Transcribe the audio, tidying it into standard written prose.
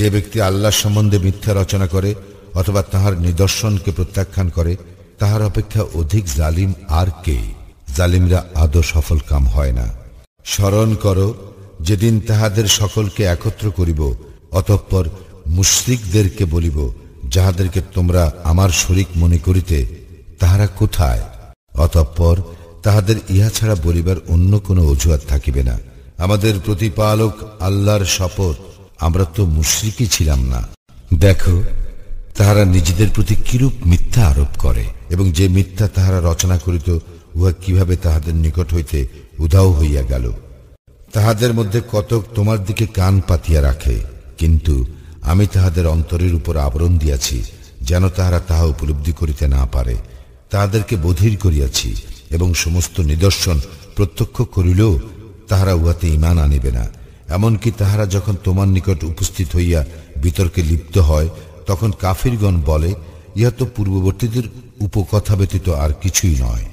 যে ব্যক্তি আল্লাহ সম্বন্ধে মিথ্যা রচনা করে অথবা তাহার নিদর্শনকে প্রত্যাখ্যান করে তাহার অপেক্ষা অধিক জালিম আর কে? জালিমরা আদৌ সফল কাম হয় না। স্মরণ করো যেদিন তাহাদের সকলকে একত্র করিব, অতঃপর মুশরিকদেরকে বলিব, যাহাদেরকে তোমরা আমার শরীক মনে করিতে তাহারা কোথায়? অতঃপর তাহাদের ইহা ছাড়া বলিবার অন্য কোনো অজুহাত থাকিবে না। আমাদের প্রতিপালক আল্লাহর শপথ, আমরা তো মুশরিকই ছিলাম না। দেখো তাহারা নিজেদের প্রতি কিরূপ মিথ্যা আরোপ করে, এবং যে মিথ্যা তাহারা রচনা করিত উহা কিভাবে তাহাদের নিকট হইতে উধাও হইয়া গেল। তাহাদের মধ্যে কতক তোমার দিকে কান পাতিয়া রাখে, কিন্তু আমি তাহাদের অন্তরের উপর আবরণ দিয়াছি, যেন তাহারা তাহা উপলব্ধি করিতে না পারে। তাহাদেরকে বধির করিয়াছি, এবং সমস্ত নিদর্শন প্রত্যক্ষ করিলেও তাহারা উহাতে ঈমান আনিবে না। এমনকি তাহারা যখন তোমার নিকট উপস্থিত হইয়া বিতর্কে লিপ্ত হয়, তখন কাফিরগণ বলে, ইহা তো পূর্ববর্তীদের উপকথা ব্যতীত আর কিছুই নয়।